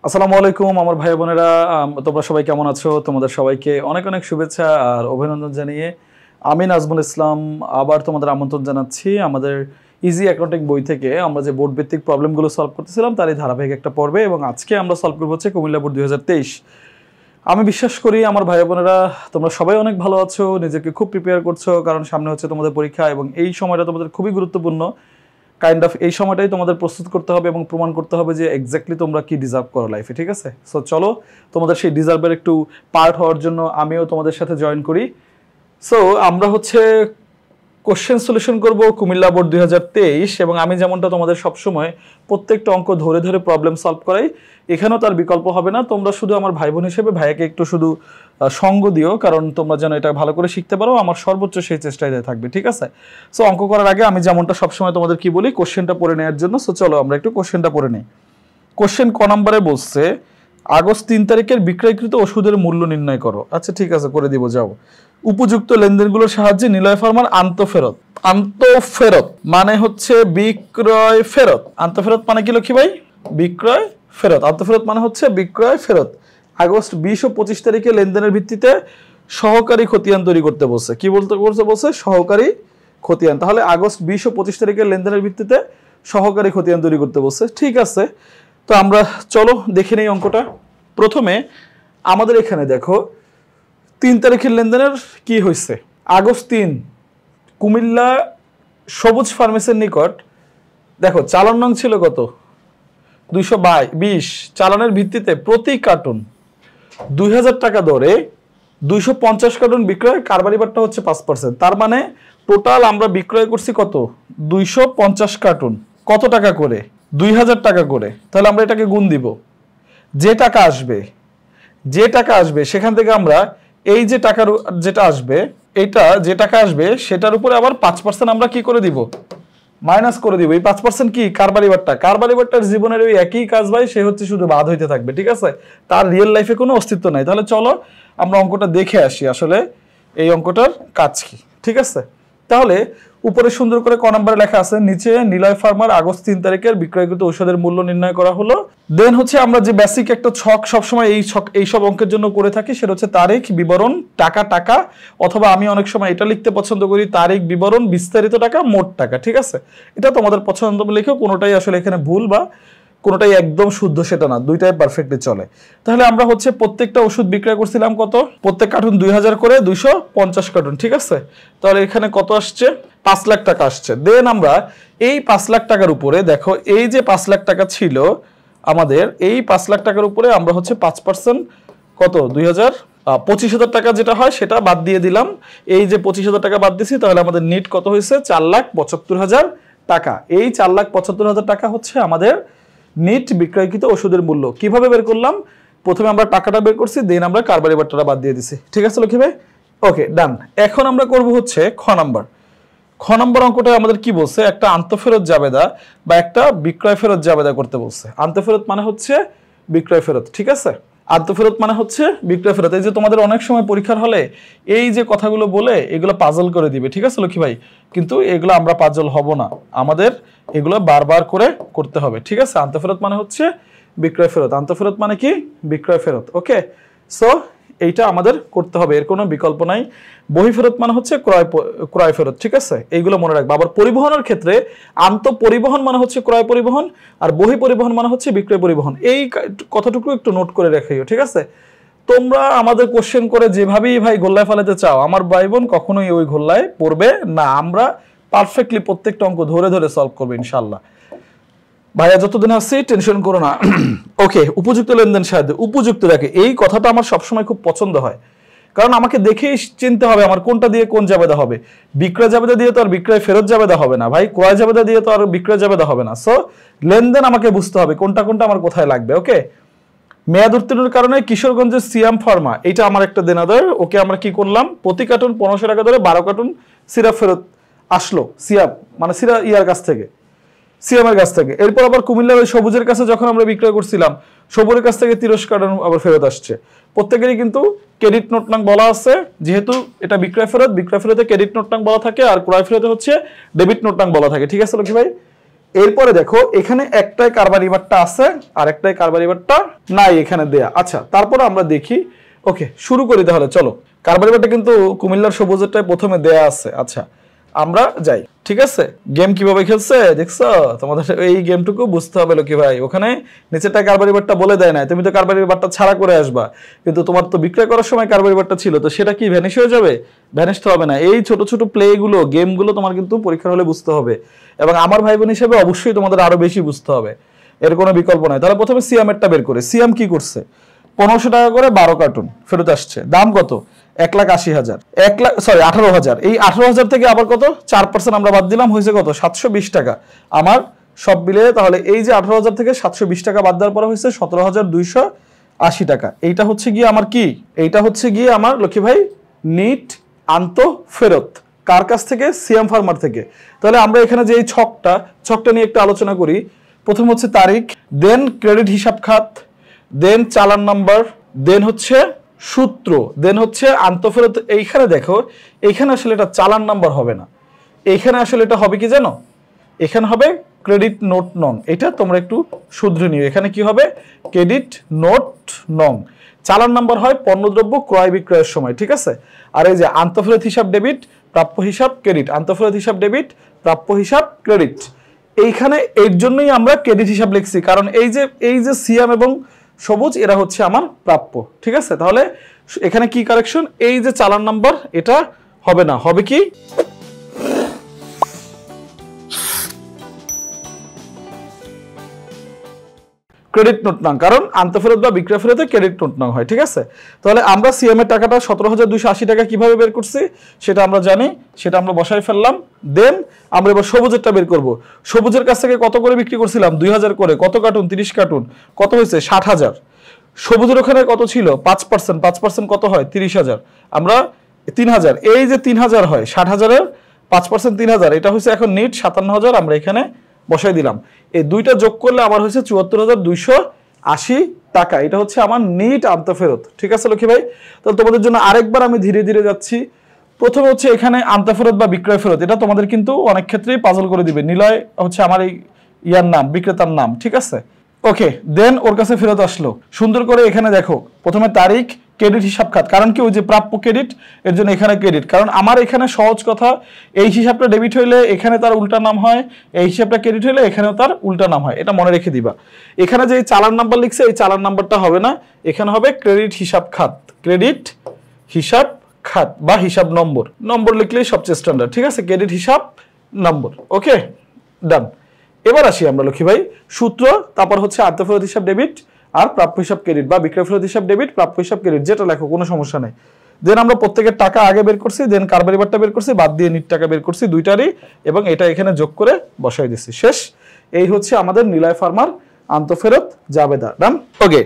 আসসালামু আলাইকুম আমার ভাই বোনেরা, তোমরা সবাই কেমন আছো? তোমাদের সবাইকে অনেক অনেক শুভেচ্ছা আর অভিনন্দন জানিয়ে আমি নাজমুল ইসলাম আবার তোমাদের আমন্ত্রণ জানাচ্ছি আমাদের ইজি অ্যাকাউন্টিং বই থেকে। আমরা যে বোর্ড ভিত্তিক প্রবলেমগুলো সলভ করতেছিলাম তারই ধারাবাহিক একটা পর্বে, এবং আজকে আমরা সলভ করবো হচ্ছে কুমিল্লা বোর্ড 2023। আমি বিশ্বাস করি আমার ভাই বোনেরা তোমরা সবাই অনেক ভালো আছো, নিজেকে খুব প্রিপেয়ার করছো, কারণ সামনে হচ্ছে তোমাদের পরীক্ষা এবং এই সময়টা তোমাদের খুবই গুরুত্বপূর্ণ। কাইন্ড অফ এই সময়টাই তোমাদের প্রস্তুত করতে হবে এবং প্রমাণ করতে হবে যে এক্স্যাক্টলি তোমরা কি ডিজার্ভ করো লাইফে, ঠিক আছে? সো চলো তোমাদের সেই ডিজার্ভের একটু পার্ট হওয়ার জন্য আমিও তোমাদের সাথে জয়েন করি। সো আমরা হচ্ছে কোশ্চেন সলিউশন করব কুমিল্লা বোর্ড 2023, এবং আমি যেমনটা তোমাদের সবসময় প্রত্যেকটা অঙ্ক ধরে ধরে প্রবলেম সলভ করাই, এখানেও তার বিকল্প হবে না। তোমরা শুধু আমার ভাই বোন হিসেবে ভাইয়াকে একটু শুধু সঙ্গ দিও, কারণ তোমরা যেন এটা ভালো করে শিখতে পারো, আমার সর্বোচ্চ সেই চেষ্টায় থাকবে, ঠিক আছে? সো অঙ্ক করার আগে আমি যেমনটা সবসময় তোমাদের কি বলি, কোশ্চেনটা পড়ে নেওয়ার জন্য। সো চলো আমরা একটু কোশ্চেনটা পড়ে নিই। কোশ্চেন ক নম্বরে বলছে আগস্ট 3 তারিখের বিক্রয়কৃত ওষুধের মূল্য নির্ণয় করো। আচ্ছা ঠিক আছে, করে দিব, যাও। উপযুক্ত লেনদেনগুলোর সাহায্যে নিলয় ফার্মার আন্তঃফেরত মানে হচ্ছে বিক্রয় ফেরত। আন্তঃফেরত মানে কি লক্ষ্মী ভাই? বিক্রয় ফেরত। আন্তঃফেরত মানে হচ্ছে বিক্রয় ফেরত। আগস্ট 20 ও 25 তারিখে লেনদেনের ভিত্তিতে সহকারী খতিয়ান তৈরি করতে বলছে। কি বলছে সহকারী খতিয়ান। তাহলে আগস্ট 20 ও 25 তারিখের লেনদেনের ভিত্তিতে সহকারী খতিয়ান তৈরি করতে বলছে, ঠিক আছে। তো আমরা চলো দেখে নেই অঙ্কটা। প্রথমে আমাদের এখানে দেখো 3 তারিখের লেনদেনের কি হয়েছে। আগস্ট 3 কুমিল্লা সবুজ ফার্মেসির নিকট দেখো চালান নং ছিল কত? 220। চালানের ভিত্তিতে প্রতি কার্টুন 2000 টাকা দরে 250 কার্টুন বিক্রয়, কারবারি বারটা হচ্ছে 5%। তার মানে টোটাল আমরা বিক্রয় করছি কত? 250 কার্টুন। কত টাকা করে? 2000 টাকা করে। তাহলে আমরা এটাকে গুণ দিব। যে টাকা আসবে সেখান থেকে আমরা এই যে টাকার যেটা আসবে, এটা যে টাকা আসবে সেটার উপরে আবার 5% আমরা কি করে দিব? মাইনাস করে দিব। এই 5% কি? কারবারি বারটার জীবনের ওই একই কাজ ভাই, সে হচ্ছে শুধু বাদ হইতে থাকবে, ঠিক আছে? তার রিয়েল লাইফে কোনো অস্তিত্ব নাই। তাহলে চলো আমরা অঙ্কটা দেখে আসি আসলে এই অঙ্কটার কাজ কি, ঠিক আছে? তাহলে উপরে সুন্দর করে ক নম্বরে লেখা আছে, নিচে নিলয় ফার্মার আগস্ট 3 তারিখের বিক্রয়কৃত ঔষধের মূল্য নির্ণয় করা হলো। দেন হচ্ছে আমরা যে বেসিক একটা ছক সবসময় এই সব অঙ্কের জন্য করে থাকি, সেটা হচ্ছে তারিখ বিবরণ টাকা, অথবা আমি অনেক সময় এটা লিখতে পছন্দ করি তারিখ বিবরণ বিস্তারিত টাকা মোট টাকা, ঠিক আছে? এটা তোমাদের পছন্দ লিখেও, কোনোটাই আসলে এখানে ভুল বা কোনোটাই একদম শুদ্ধ সেটা না, দুইটাই পারফেক্টলি চলে। তাহলে আমরা হচ্ছে প্রত্যেকটা ওষুধ বিক্রয় করছিলাম কত? প্রত্যেক কার্টুন 2000 করে, 250 কার্টুন, ঠিক আছে? তাহলে এখানে কত আসছে? 5 লাখ টাকা আসছে। দেন আমরা এই 5 লাখ টাকার উপরে দেখো, এই যে 5 লাখ টাকা ছিল আমাদের, এই 5 লাখ টাকার উপরে আমরা হচ্ছে 5% কত? 25,000 টাকা যেটা হয় সেটা বাদ দিয়ে দিলাম। এই যে 25,000 টাকা বাদ দিছি, তাহলে আমাদের নিট কত হয়েছে? 4,75,000 টাকা। এই 4,75,000 টাকা হচ্ছে আমাদের নিট বিক্রয়কৃত ওষুধের মূল্য। কিভাবে বের করলাম? প্রথমে আমরা টাকাটা বের করছি, দেন আমরা কারবারি বারটা বাদ দিয়ে দিছি, ঠিক আছে লক্ষ্মী ভাই? ওকে, ডান। এখন আমরা করব হচ্ছে খ নম্বর অঙ্কটা আমাদের কি বলছে? একটা আন্তঃফেরত জাবেদা বা একটা বিক্রয় ফেরত জাবেদা করতে বলছে। আন্তঃফেরত মানে হচ্ছে বিক্রয় ফেরত, ঠিক আছে? আন্তঃফেরত মানে হচ্ছে বিক্রয় ফেরত। এই যে তোমাদের অনেক সময় পরীক্ষার হলে এই যে কথাগুলো বলে এগুলো পাজল করে দিবে, ঠিক আছে লক্ষ্মী ভাই? কিন্তু এগুলো আমরা পাজল হব না, আমাদের এগুলো বারবার করে করতে হবে, ঠিক আছে? আন্তঃফেরত মানে হচ্ছে বিক্রয় ফেরত। আন্তঃফেরত মানে কি? বিক্রয় ফেরত। ওকে, সো এইটা আমাদের করতে হবে, এর কোনো বিকল্প নাই। বহিঃফেরত মানে হচ্ছে ক্রয় ফেরত, ঠিক আছে? এইগুলো মনে রাখবা। আবার পরিবহনের ক্ষেত্রে পরিবহন মানে হচ্ছে ক্রয় পরিবহন, আর বহি পরিবহন মানে হচ্ছে বিক্রয় পরিবহন। এই কথাটুকু একটু নোট করে রাখিও, ঠিক আছে? তোমরা আমাদের কোশ্চেন করে যেভাবেই ভাই গোল্লায় ফেলাতে চাও, আমার ভাই বোন কখনোই ওই গোল্লায় পড়বে না। আমরা পারফেক্টলি প্রত্যেকটা অঙ্ক ধরে ধরে সলভ করবো ইনশাল্লাহ। ভাইয়া যতদিন আসছি টেনশন করো না। ওকে, উপযুক্ত লেনদেন সাহায্যে। উপযুক্ত দেখে, এই কথাটা আমার সবসময় খুব পছন্দ হয়, কারণ আমাকে দেখেই চিনতে হবে আমার কোনটা দিয়ে কোন জাবেদা হবে। বিক্রয় জাবেদা দিয়ে তো আর বিক্রয় ফেরত জাবেদা হবে না ভাই, ক্রয় জাবেদা দিয়ে তো আর বিক্রয় জাবেদা হবে না। সো লেনদেন আমাকে বুঝতে হবে কোনটা কোনটা আমার কোথায় লাগবে। ওকে, মেয়াদ উত্তীর্ণের কারণে কিশোরগঞ্জের সিয়াম ফার্মা, এটা আমার একটা দেনাদার। ওকে, আমরা কি করলাম? প্রতি কার্টুন 1500 টাকা ধরে 12 কার্টুন সিরাপ ফেরত আসলো। সিয়াম মানে ইয়ার কাছ থেকে, সিএমের কাছ থেকে। এরপর আবার কুমিল্লার ওই সবুজের কাছে যখন আমরা বিক্রয় করছিলাম, সবুজের কাছ থেকে 30 কার্টুন আবার ফেরত আসছে। প্রত্যেকেরই কিন্তু ক্রেডিট নোট নাম বলা আছে, যেহেতু এটা বিক্রয় ফেরতে ক্রেডিট নোট নাম বলা থাকে, আর ক্রয় ফেরতে হচ্ছে ডেবিট নোট নাম বলা থাকে, ঠিক আছে লক্ষ্মী ভাই? এরপরে দেখো এখানে একটাই কারবারিবারটা আছে আর একটাই কারবারিবারটা নাই এখানে দেয়া। আচ্ছা, তারপর আমরা দেখি। ওকে, শুরু করি তাহলে, চলো। কারবারিবারটা কিন্তু কুমিল্লার সবুজেরটাই প্রথমে দেয়া আছে। আচ্ছা, আমরা যাই। ঠিক আছে, গেম কিভাবে খেলছে দেখছো? তোমাদের এই গেমটুকু বুঝতে হবে লোকি ভাই। ওখানে নিচেরটা কারবারিবারটা বলে দেয় না, তুমি তো কারবারিবারটা ছাড়া করে আসবা, কিন্তু তোমার তো বিক্রয় করার সময় কারবারিবারটা ছিল, তো সেটা কি ভ্যানিশ হয়ে যাবে? ভ্যানিশ তো হবে না। এই ছোট ছোট প্লে গুলো, গেমগুলো তোমার কিন্তু পরীক্ষার হলে বুঝতে হবে, এবং আমার ভাই বোন হিসেবে অবশ্যই তোমাদের আরো বেশি বুঝতে হবে, এর কোনো বিকল্প নাই। তাহলে প্রথমে সিয়ামেরটা বের করে, সিয়াম কি করছে, 1500 টাকা করে 12 কার্টুন ফেরত আসছে। দাম কত? 1,80,000, 18,000। এই 18,000 থেকে আবার কত 4% আমরা বাদ দিলাম, হয়েছে কত? 720 টাকা আমার সব মিলে। তাহলে এই যে 18,000 থেকে 720 টাকা বাদ দেওয়ার পর হয়েছে 17,280 টাকা। এইটা হচ্ছে গিয়ে আমার কি, এইটা হচ্ছে গিয়ে আমার লক্ষ্মী ভাই নিট আন্ত ফেরত। কার কাছ থেকে? সিয়াম ফার্মার থেকে। তাহলে আমরা এখানে যে এই ছকটা নিয়ে একটু আলোচনা করি। প্রথম হচ্ছে তারিখ, দেন ক্রেডিট হিসাব খাত, দেন চালান নাম্বার, দেন হচ্ছে সূত্র, দেন হচ্ছে আন্তঃফেরত। এইখানে দেখো, এইখানে আসলে এটা চালান নাম্বার হবে না, এইখানে আসলে এটা হবে কি জানো? এখানে হবে ক্রেডিট নোট নং। এটা তোমরা একটু শুধরে নিও। এখানে কি হবে? ক্রেডিট নোট নং। চালান নাম্বার হয় পণ্যদ্রব্য ক্রয় বিক্রয়ের সময়, ঠিক আছে? আর এই যে আন্তঃফেরত হিসাব ডেবিট, প্রাপ্য হিসাব ক্রেডিট, আন্তঃফেরত হিসাব ডেবিট, প্রাপ্য হিসাব ক্রেডিট। এইখানে এর জন্যই আমরা ক্রেডিট হিসাব লিখছি, কারণ এই যে সিয়াম এবং সবুজ এরা হচ্ছে আমার প্রাপ্য, ঠিক আছে? তাহলে এখানে কি কারেকশন? এই যে চালান নাম্বার এটা হবে না, হবে কি ক্রেডিট নোট নং, কারণ আন্তঃফেরত বা বিক্রয় ফেরতে ক্রেডিট নোট নং হয়, ঠিক আছে? তাহলে আমরা সিএম এর টাকাটা 17,280 টাকা কিভাবে বের করছি সেটা আমরা জানি, সেটা আমরা বসাই ফেললাম। দেন আমরা এবার সবুজেরটা বের করব। সবুজের কাছ থেকে কত করে বিক্রি করছিলাম? 2,000 করে। কত কার্টুন? 30 কার্টুন। কত হয়েছে? 60,000। সবুজের ওখানে কত ছিল? 5%। 5% কত হয়? 30,000। আমরা 3,000, এই যে 3,000 হয়, 60,000-এর 5% 3,000, এটা হচ্ছে এখন নিট 57,000। আমরা এখানে বসাই দিলাম। এই দুইটা যোগ করলে আমার হচ্ছে 74,280 টাকা। এটা হচ্ছে আমার নিট আন্তঃফেরত, ঠিক আছে লক্ষ্মী ভাই? তাহলে তোমাদের জন্য আরেকবার আমি ধীরে ধীরে যাচ্ছি। প্রথমে হচ্ছে এখানে আন্তঃফেরত বা বিক্রয় ফেরত, এটা তোমাদের কিন্তু অনেক ক্ষেত্রেই পাজল করে দিবে। নিলয় হচ্ছে আমার এই ইয়ার নাম, বিক্রেতার নাম, ঠিক আছে? ওকে, দেন ওর কাছে ফেরত আসলো। সুন্দর করে এখানে দেখো, প্রথমে তারিখ, ক্রেডিট হিসাব খাত, কারণ কি ওই যে প্রাপ্য ক্রেডিট, এর জন্য এখানে ক্রেডিট। কারণ আমার এখানে সহজ কথা, এই হিসাবটা ডেবিট হইলে এখানে তার উল্টা নাম হয়, এই হিসাবটা ক্রেডিট হইলে এখানেও তার উল্টা নাম হয়, এটা মনে রেখে দিবা। এখানে যে চালান নাম্বার লিখছে, এই চালান নাম্বারটা হবে না, এখানে হবে ক্রেডিট হিসাব খাত, ক্রেডিট হিসাব খাত বা হিসাব নম্বর। নম্বর লিখলেই সবচেয়ে স্ট্যান্ডার্ড, ঠিক আছে? ক্রেডিট হিসাব নম্বর। ওকে, ডান। এবার আসি আমরা লক্ষ্মী ভাই সূত্র, তারপর হচ্ছে আন্তঃফেরত হিসাব ডেবিট আর প্রাপ্য হিসাব ক্রেডিট, বা বিক্রয় ফেরত হিসাব ডেবিট, প্রাপ্য হিসাব ক্রেডিট, যেটা লেখো, কোনো সমস্যা নেই। দেন আমরা প্রত্যেকের টাকা আগে বের করছি, দেন কারবারিবারটা বের করছি, বাদ দিয়ে নিট টাকা বের করছি দুইটারই, এবং এটা এখানে যোগ করে বসাই দিচ্ছি। শেষ। এই হচ্ছে আমাদের নিলয় ফার্মার আন্তঃফেরত জাবেদা। ডান। ওকে,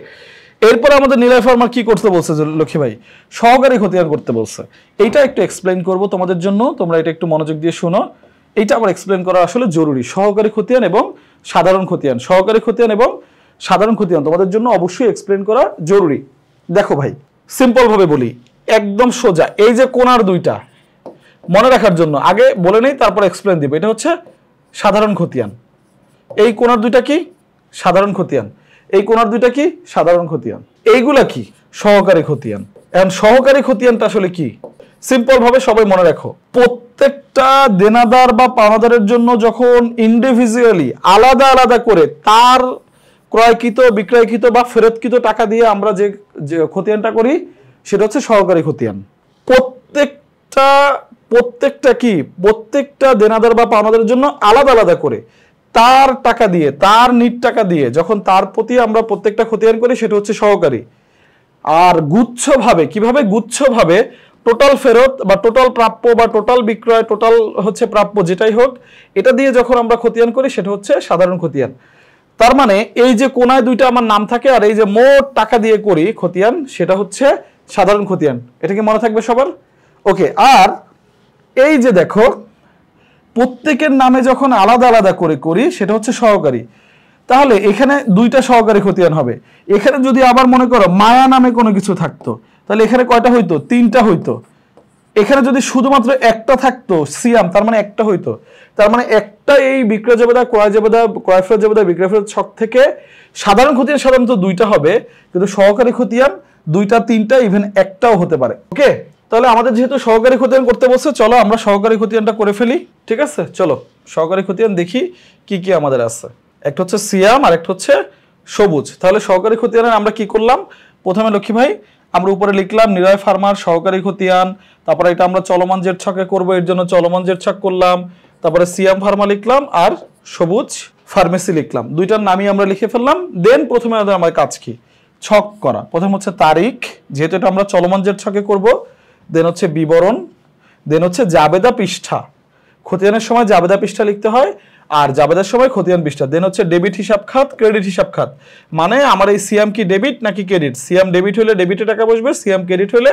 এরপর আমাদের নিলয় ফার্মার কি করতে বলছে লক্ষ্মী ভাই? সহকারী খতিয়ান করতে বলছে। এইটা একটু এক্সপ্লেইন করব তোমাদের জন্য, তোমরা এটা একটু মনোযোগ দিয়ে শোনো। এইটা আমার এক্সপ্লেন করা আসলে জরুরি। সহকারী খতিয়ান এবং সাধারণ খতিয়ান, সহকারী খতিয়ান এবং সাধারণ খতিয়ান তোমাদের জন্য অবশ্যই এক্সপ্লেন করা জরুরি। দেখো ভাই, সিম্পল ভাবে বলি, একদম সোজা। এই যে কোণার দুইটা মনে রাখার জন্য আগে বলে নেই, তারপর এক্সপ্লেন দিব। এটা হচ্ছে সাধারণ খতিয়ান। এই কোণার দুইটা কি? সাধারণ খতিয়ান। এই কোণার দুইটা কি? সাধারণ খতিয়ান। এইগুলা কি? সহকারী খতিয়ান। এখন সহকারী খতিয়ানটা আসলে কি? সিম্পল ভাবে সবাই মনে রাখো, প্রত্যেকটা দেনাদার বা পাওনাদারের জন্য যখন ইন্ডিভিজুয়ালি আলাদা আলাদা করে তার ক্রয়কৃত, বিক্রয়কৃত বা ফেরতকৃত টাকা দিয়ে আমরা যে খতিয়ানটা করি, সেটা হচ্ছে সহকারী খতিয়ান। প্রত্যেকটা কি? প্রত্যেকটা দেনাদার বা পাওনাদারের জন্য আলাদা আলাদা করে তার টাকা দিয়ে, তার নিট টাকা দিয়ে যখন তার প্রতি আমরা প্রত্যেকটা খতিয়ান করি, সেটা হচ্ছে সহকারী। আর গুচ্ছভাবে, কিভাবে? গুচ্ছভাবে টোটাল ফেরত বা টোটাল প্রাপ্য বা টোটাল বিক্রয়, টোটাল হচ্ছে প্রাপ্য, যেটাই হোক, এটা দিয়ে যখন আমরা খতিয়ান করি, সেটা হচ্ছে সাধারণ খতিয়ান। তার মানে এই যে কোনায় দুইটা আমার নাম থাকে, আর এই যে মোট টাকা দিয়ে করি খতিয়ান, সেটা হচ্ছে সাধারণ খতিয়ান। এটা কি মনে থাকবে সবার? ওকে। আর এই যে দেখো, প্রত্যেকের নামে যখন আলাদা আলাদা করে করি, সেটা হচ্ছে সহকারী। তাহলে এখানে দুইটা সহকারী খতিয়ান হবে। এখানে যদি আবার মনে করো মায়া নামে কোনো কিছু থাকতো, তাহলে এখানে কয়টা হইতো? 3টা হইতো। এখানে যদি শুধুমাত্র একটা থাকতো সিয়াম, তার মানে একটা হইতো, তার মানে একটা এই বিক্রয় জাবেদা, ক্রয় জাবেদা, ক্রয় ফেরত জাবেদা, বিক্রয় ফেরত ছক থেকে সাধারণ খতিয়ান সাধারণত দুইটা হবে, কিন্তু সহকারী খতিয়ান দুইটা, তিনটা, ইভেন একটাও হতে পারে। ওকে, তাহলে আমাদের যেহেতু সহকারী খতিয়ান করতে বলছে, চলো আমরা সহকারী খতিয়ানটা করে ফেলি। ঠিক আছে, চলো সহকারী খতিয়ান দেখি কি কি আমাদের আছে। একটা হচ্ছে সিয়াম আর একটা হচ্ছে সবুজ। তাহলে সহকারী খতিয়ানে আমরা কি করলাম, প্রথমে লক্ষ্মী ভাই আমরা উপরে লিখলাম নিরয় ফার্মার সহকারী খতিয়ান, তারপরে এটা আমরা চলমান জেড ছকে করব, এর জন্য চলমান জেড ছক করলাম, তারপরে সিয়াম ফার্মা লিখলাম আর সবুজ ফার্মেসি লিখলাম, দুইটার নামই আমরা লিখে ফেললাম। দেন প্রথমে আমার কাজ কি, ছক করা। প্রথম হচ্ছে তারিখ, যেহেতু এটা আমরা চলমান জেড ছকে করব, দেন হচ্ছে বিবরণ, দেন হচ্ছে জাবেদা পৃষ্ঠা, খতিয়ানের সময় জাবেদা পৃষ্ঠা লিখতে হয় আর জাবেদার সময় খতিয়ান পৃষ্ঠা, দেন হচ্ছে ডেবিট হিসাব খাত, ক্রেডিট হিসাব খাত, মানে আমার এই সিয়াম কি ডেবিট নাকি ক্রেডিট, সিয়াম ডেবিট হলে ডেবিটে টাকা বসবে, সিয়াম ক্রেডিট হলে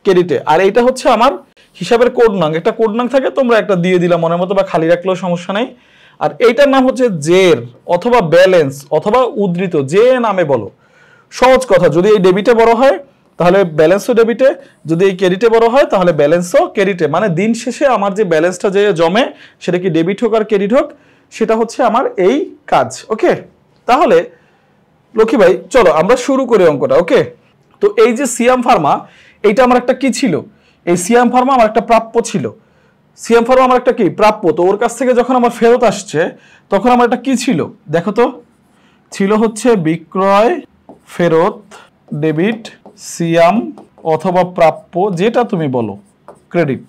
ক্রেডিটে। আর এইটা হচ্ছে আমার হিসাবের কোড নাম, একটা কোড নাম থাকে, তোমরা একটা দিয়ে দিলাম মনের মতো বা খালি রাখলেও সমস্যা নাই। আর এইটার নাম হচ্ছে জের অথবা ব্যালেন্স অথবা উদ্ধৃত, যে নামে বলো। সহজ কথা, যদি এই ডেবিটে বড় হয় তাহলে ব্যালেন্সও ডেবিটে, যদি এই ক্রেডিটে বড় হয় তাহলে ব্যালেন্সও ক্রেডিটে, মানে দিন শেষে আমার যে ব্যালেন্সটা যে জমে সেটা কি ডেবিট হোক আর ক্রেডিট হোক, সেটা হচ্ছে আমার এই কাজ। ওকে, তাহলে লক্ষ্মী ভাই চলো আমরা শুরু করি অঙ্কটা। ওকে, তো এই যে সিয়াম ফার্মা, এইটা আমার একটা কি ছিল, এই সিয়াম ফার্মা আমার একটা প্রাপ্য ছিল, সিয়াম ফার্মা আমার একটা কি প্রাপ্য। তো ওর কাছ থেকে যখন আমার ফেরত আসছে তখন আমার একটা কি ছিল দেখো তো, ছিল হচ্ছে বিক্রয় ফেরত ডেবিট সিয়াম অথবা প্রাপ্য, যেটা তুমি বলো ক্রেডিট।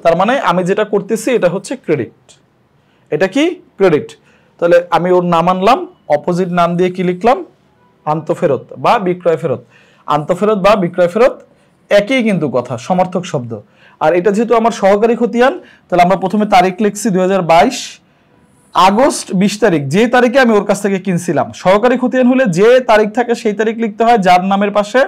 তার মানে আমি যেটা করতেছি এটা হচ্ছে ক্রেডিট, এটা কি ক্রেডিট। তাহলে আমি ওর নাম আনলাম, অপোজিট নাম দিয়ে কি লিখলাম, আন্তঃফেরত বা বিক্রয় ফেরত। আন্তঃফেরত বা বিক্রয় ফেরত একই কিন্তু কথা, সমার্থক শব্দ। আর এটা যেহেতু আমার সহকারী খতিয়ান, তাহলে আমরা প্রথমে তারিখ লিখছি 2022 আগস্ট 20 তারিখ, যে তারিখে আমি ওর কাছ থেকে কিনছিলাম। সহকারী খতিয়ান হলে যে তারিখ থাকে সেই তারিখ লিখতে হয় যার নামের পাশে,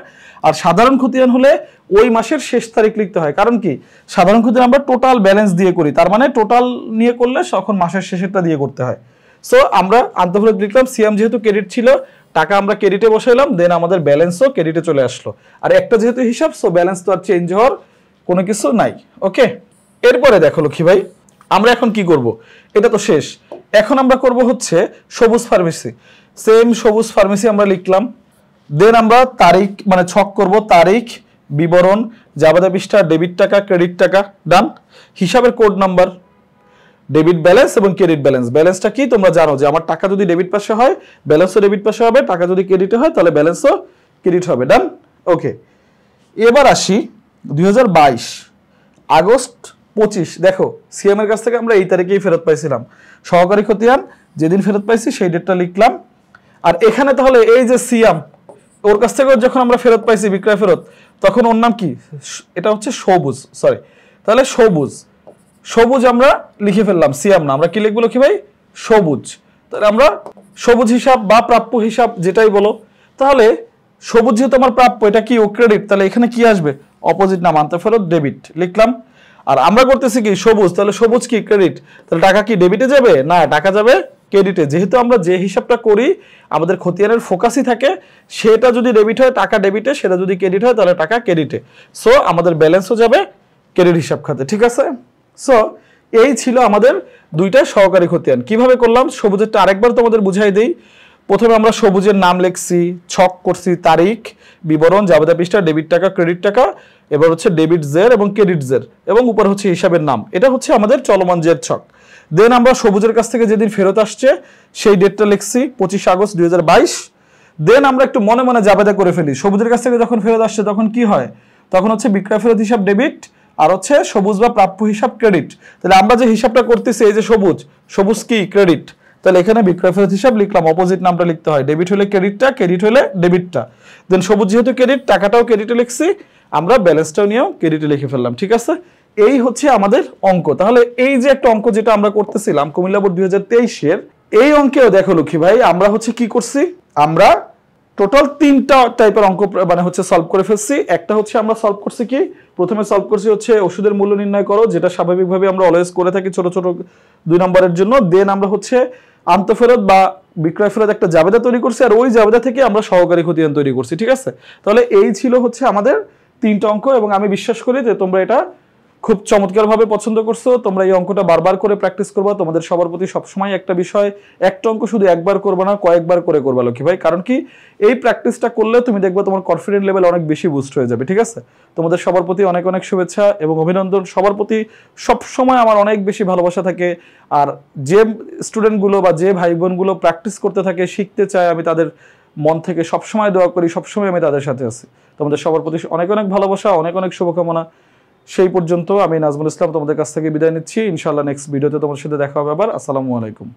আর সাধারণ খতিয়ান হলে ওই মাসের শেষ তারিখ লিখতে হয়। কারণ কি, সাধারণ খতিয়ান আমরা টোটাল ব্যালেন্স দিয়ে করি, তার মানে টোটাল নিয়ে করলে তখন মাসের শেষেরটা দিয়ে করতে হয়। সো আমরা আন্তঃফেরত লিখলাম, সিয়াম যেহেতু ক্রেডিট ছিল টাকা আমরা ক্রেডিটে বসাইলাম, দেন আমাদের ব্যালেন্সও ক্রেডিটে চলে আসলো। আর একটা যেহেতু হিসাব, সো ব্যালেন্স তো আর চেঞ্জ হওয়ার কোনো কিছু নাই। ওকে, এরপরে দেখো লক্ষ্মী ভাই আমরা এখন কি করব, এটা তো শেষ, এখন আমরা করব হচ্ছে সবুজ ফার্মেসি। সেম সবুজ ফার্মেসি আমরা লিখলাম, দেন আমরা তারিখ মানে ছক করব, তারিখ, বিবরণ, জাবেদা পৃষ্ঠা, ডেবিট টাকা, ক্রেডিট টাকা, ডান। হিসাবের কোড নাম্বার, ডেবিট ব্যালেন্স এবং ক্রেডিট ব্যালেন্স। ব্যালেন্সটা কি তোমরা জানো যে আমার টাকা যদি ডেবিট পাশে হয় ব্যালেন্সও ডেবিট পাশে হবে, টাকা যদি ক্রেডিটে হয় তাহলে ব্যালেন্সও ক্রেডিট হবে, ডান। ওকে, এবার আসি 2022 আগস্ট 25, দেখো সিএম এর কাছ থেকে আমরা এই তারিখেই ফেরত পাইছিলাম, সহকারী খতিয়ান যেদিন ফেরত পাইছি সেই ডেটটা লিখলাম। আর এখানে তাহলে এই যে সিয়াম, ওর কাছ থেকে যখন আমরা ফেরত পাইছি বিক্রয় ফেরত, তখন ওর নাম কি, এটা হচ্ছে সবুজ, সরি, তাহলে সবুজ, সবুজ আমরা লিখে ফেললাম, সিয়াম না, আমরা কি লিখবো কি ভাই, সবুজ। তাহলে আমরা সবুজ হিসাব বা প্রাপ্য হিসাব যেটাই বলো, তাহলে সবুজ যেহেতু আমার প্রাপ্য, এটা কি ও ক্রেডিট, তাহলে এখানে কি আসবে, অপোজিট নাম আন্তঃফেরত ডেবিট লিখলাম। আর আমরা করতেছি কি সবুজ, তাহলে সবুজ কি ক্রেডিট, তাহলে টাকা কি ডেবিটে যাবে, না টাকা যাবে ক্রেডিটে। যেহেতু আমরা যে হিসাবটা করি আমাদের খতিয়ানের ফোকাসই থাকে, সেটা যদি ডেবিট হয় টাকা ডেবিটে, সেটা যদি ক্রেডিট হয় তাহলে টাকা ক্রেডিটে। সো আমাদের ব্যালেন্সও যাবে ক্রেডিট হিসাব খাতে, ঠিক আছে। সো এই ছিল আমাদের দুইটা সহকারী খতিয়ান। কিভাবে করলাম সবুজেরটা আরেকবার তোমাদের বুঝাই দেই। প্রথমে আমরা সবুজের নাম লিখছি, ছক করছি, তারিখ, বিবরণ, জাবেদা পৃষ্ঠা, ডেবিট টাকা, ক্রেডিট টাকা, এবার হচ্ছে ডেবিট জের এবং ক্রেডিট জের, এবং উপর হচ্ছে হিসাবের নাম। এটা হচ্ছে আমাদের চলমান জের ছক। দেন আমরা সবুজের কাছ থেকে যেদিন ফেরত আসছে সেই ডেটটা লিখছি 25 আগস্ট 2022। দেন আমরা একটু মনে মনে জাবেদা করে ফেলি, সবুজের কাছ থেকে যখন ফেরত আসছে তখন কি হয়, তখন হচ্ছে বিক্রয় ফেরত হিসাব ডেবিট আর হচ্ছে সবুজ বা প্রাপ্য হিসাব ক্রেডিট। তাহলে আমরা যে হিসাবটা করতেছি এই যে সবুজ, সবুজ কি ক্রেডিট, তাহলে এখানে বিক্রয় ফেরত হিসাব লিখলাম, অপোজিট নামটা লিখতে হয়, ডেবিট হলে ক্রেডিটটা, ক্রেডিট হলে ডেবিটটা। দেন সবুজ যেহেতু ক্রেডিট, টাকাটাও ক্রেডিটে লিখছি, আমরা ব্যালেন্সটাও নিয়েও ক্রেডিটে লিখে ফেললাম, ঠিক আছে। এই হচ্ছে আমাদের অঙ্ক। তাহলে এই যে একটা অঙ্ক যেটা আমরা করতেছিলাম কুমিল্লা বোর্ড 2023-এর, এই অঙ্কেও দেখো লক্ষ্মী ভাই আমরা হচ্ছে কি করছি, আমরা টোটাল 3টা টাইপের অঙ্ক মানে হচ্ছে সলভ করে ফেলছি। একটা হচ্ছে আমরা সলভ করছি কি, প্রথমে সলভ করছি হচ্ছে ওষুধের মূল্য নির্ণয় করো, যেটা স্বাভাবিকভাবে আমরা অলওয়েজ করে থাকি ছোট ছোট 2 নম্বরের জন্য। দেন আমরা হচ্ছে আন্তঃফেরত বা বিক্রয় ফেরত একটা জাবেদা তৈরি করছি, আর ওই জাবেদা থেকে আমরা সহকারী খতিয়ান তৈরি করছি, ঠিক আছে। তাহলে এই ছিল হচ্ছে আমাদের 3টা অঙ্ক, এবং আমি বিশ্বাস করি যে তোমরা এটা খুব চমৎকারভাবে পছন্দ করছো। তোমরা এই অঙ্কটা বারবার করে প্র্যাকটিস করবা। তোমাদের সবার প্রতি সবসময় একটা বিষয়, একটা অঙ্ক শুধু একবার করবা না, কয়েকবার করে করবা লক্ষ্মী ভাই। কারণ কি, এই প্র্যাকটিসটা করলে তুমি দেখবে তোমার কনফিডেন্ট লেভেল অনেক বেশি বুস্ট হয়ে যাবে। ঠিক আছে, তোমাদের সবার প্রতি অনেক অনেক শুভেচ্ছা এবং অভিনন্দন। সবার প্রতি সবসময় আমার অনেক বেশি ভালোবাসা থাকে। আর যে স্টুডেন্টগুলো বা যে ভাই বোনগুলো প্র্যাকটিস করতে থাকে, শিখতে চায়, আমি তাদের মন থেকে সবসময় দোয়া করি, সবসময় আমি তাদের সাথে আছি। তোমাদের সবার প্রতি অনেক অনেক ভালোবাসা, অনেক অনেক শুভকামনা। সেই পর্যন্ত আমি নাজমুল ইসলাম তোমাদের কাছ থেকে বিদায় নিচ্ছি। ইনশাআল্লাহ নেক্সট ভিডিওতে তোমার সাথে দেখা হবে আবার। আসসালামু আলাইকুম।